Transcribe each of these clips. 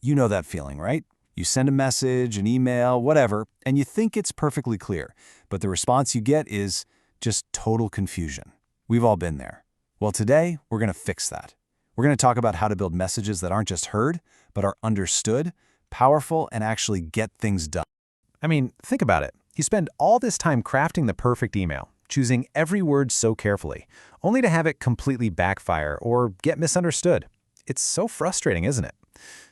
You know that feeling, right? You send a message, an email, whatever, and you think it's perfectly clear, but the response you get is just total confusion. We've all been there. Well, today, we're going to fix that. We're going to talk about how to build messages that aren't just heard, but are understood, powerful, and actually get things done. I mean, think about it. You spend all this time crafting the perfect email, choosing every word so carefully, only to have it completely backfire or get misunderstood. It's so frustrating, isn't it?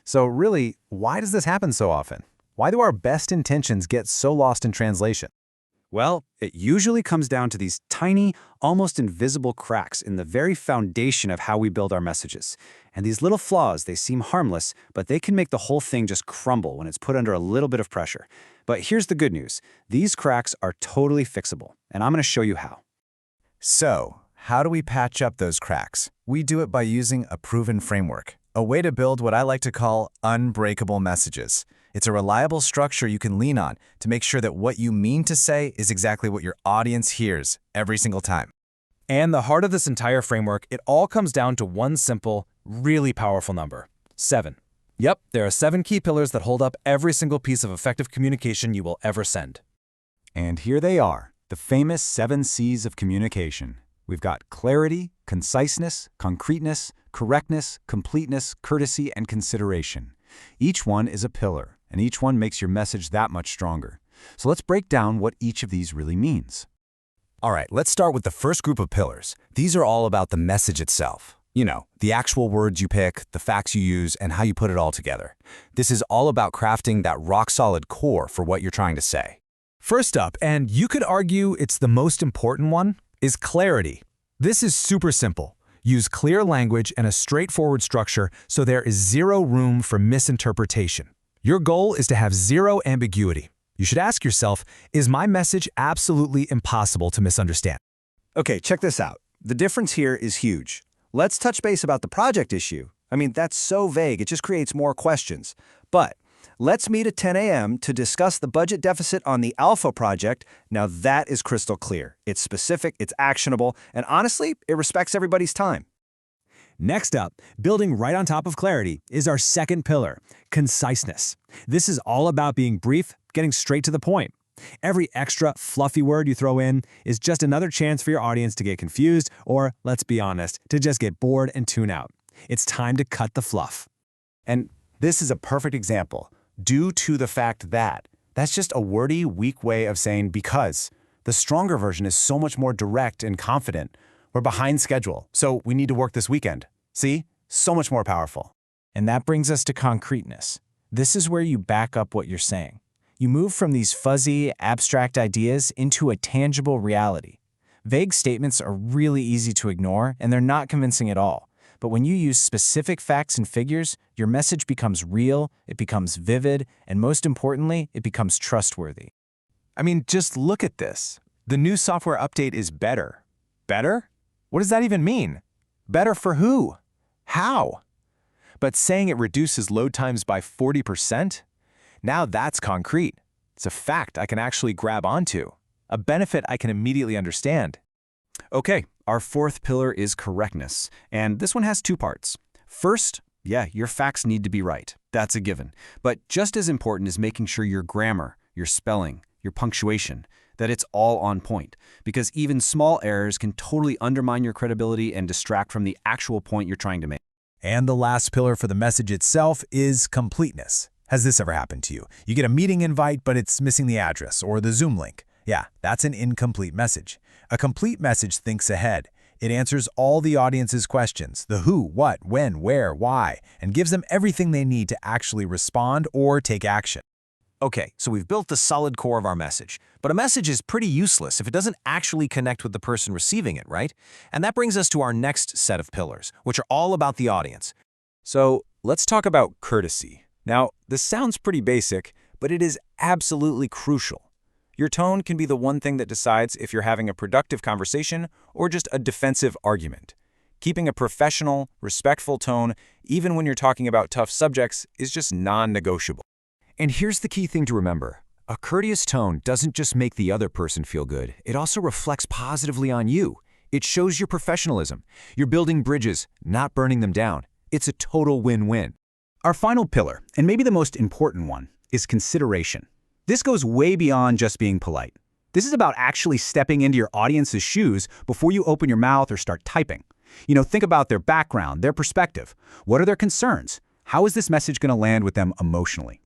So really, why does this happen so often? Why do our best intentions get so lost in translation? Well, it usually comes down to these tiny, almost invisible cracks in the very foundation of how we build our messages. And these little flaws, they seem harmless, but they can make the whole thing just crumble when it's put under a little bit of pressure. But here's the good news. These cracks are totally fixable, and I'm going to show you how. So, how do we patch up those cracks? We do it by using a proven framework, a way to build what I like to call unbreakable messages. It's a reliable structure you can lean on to make sure that what you mean to say is exactly what your audience hears every single time. And the heart of this entire framework, it all comes down to one simple, really powerful number: 7. Yep, there are 7 key pillars that hold up every single piece of effective communication you will ever send. And here they are, the famous 7 C's of communication. We've got clarity, conciseness, concreteness, correctness, completeness, courtesy, and consideration. Each one is a pillar, and each one makes your message that much stronger. So let's break down what each of these really means. All right, let's start with the first group of pillars. These are all about the message itself. You know, the actual words you pick, the facts you use, and how you put it all together. This is all about crafting that rock-solid core for what you're trying to say. First up, and you could argue it's the most important one, is clarity. This is super simple. Use clear language and a straightforward structure so there is zero room for misinterpretation. Your goal is to have zero ambiguity. You should ask yourself, is my message absolutely impossible to misunderstand? Okay, check this out. The difference here is huge. Let's touch base about the project issue. I mean, that's so vague, it just creates more questions. But let's meet at 10 a.m. to discuss the budget deficit on the Alpha project. Now that is crystal clear. It's specific, it's actionable, and honestly, it respects everybody's time. Next up, building right on top of clarity, is our second pillar: conciseness. This is all about being brief, getting straight to the point. Every extra, fluffy word you throw in is just another chance for your audience to get confused or, let's be honest, to just get bored and tune out. It's time to cut the fluff. And this is a perfect example. Due to the fact that. That's just a wordy, weak way of saying because. The stronger version is so much more direct and confident. We're behind schedule, so we need to work this weekend. See? So much more powerful. And that brings us to concreteness. This is where you back up what you're saying. You move from these fuzzy, abstract ideas into a tangible reality. Vague statements are really easy to ignore, and they're not convincing at all. But when you use specific facts and figures, your message becomes real, it becomes vivid, and most importantly, it becomes trustworthy. I mean, just look at this. The new software update is better. Better? What does that even mean? Better for who? How? But saying it reduces load times by 40%? Now that's concrete. It's a fact I can actually grab onto, a benefit I can immediately understand. Okay, our fourth pillar is correctness, and this one has 2 parts. First, yeah, your facts need to be right. That's a given. But just as important is making sure your grammar, your spelling, your punctuation, that it's all on point, because even small errors can totally undermine your credibility and distract from the actual point you're trying to make. And the last pillar for the message itself is completeness. Has this ever happened to you? You get a meeting invite, but it's missing the address or the Zoom link. Yeah, that's an incomplete message. A complete message thinks ahead. It answers all the audience's questions, the who, what, when, where, why, and gives them everything they need to actually respond or take action. Okay, so we've built the solid core of our message, but a message is pretty useless if it doesn't actually connect with the person receiving it, right? And that brings us to our next set of pillars, which are all about the audience. So let's talk about courtesy. Now, this sounds pretty basic, but it is absolutely crucial. Your tone can be the one thing that decides if you're having a productive conversation or just a defensive argument. Keeping a professional, respectful tone, even when you're talking about tough subjects, is just non-negotiable. And here's the key thing to remember. A courteous tone doesn't just make the other person feel good, it also reflects positively on you. It shows your professionalism. You're building bridges, not burning them down. It's a total win-win. Our final pillar, and maybe the most important one, is consideration. This goes way beyond just being polite. This is about actually stepping into your audience's shoes before you open your mouth or start typing. Think about their background, their perspective. What are their concerns? How is this message going to land with them emotionally?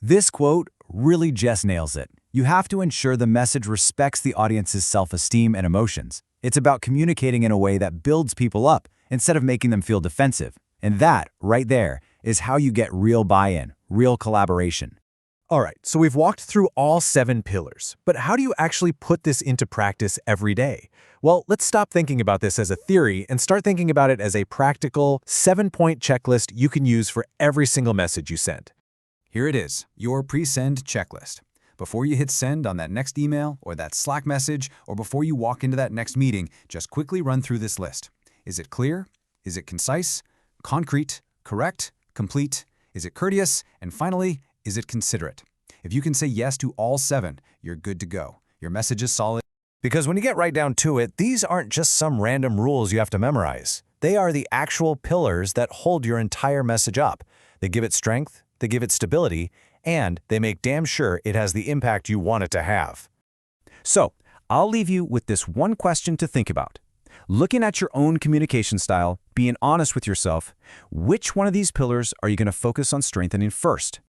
This quote really just nails it. You have to ensure the message respects the audience's self-esteem and emotions. It's about communicating in a way that builds people up instead of making them feel defensive. And that, right there, is how you get real buy-in, real collaboration. All right, so we've walked through all 7 pillars, but how do you actually put this into practice every day? Well, let's stop thinking about this as a theory and start thinking about it as a practical 7-point checklist you can use for every single message you send. Here it is, your pre-send checklist. Before you hit send on that next email or that Slack message, or before you walk into that next meeting, just quickly run through this list. Is it clear? Is it concise? Concrete? Correct? Complete? Is it courteous? And finally, is it considerate? If you can say yes to all 7, you're good to go. Your message is solid. Because when you get right down to it, these aren't just some random rules you have to memorize. They are the actual pillars that hold your entire message up. They give it strength, they give it stability, and they make damn sure it has the impact you want it to have. So, I'll leave you with this one question to think about. Looking at your own communication style, being honest with yourself, which one of these pillars are you going to focus on strengthening first?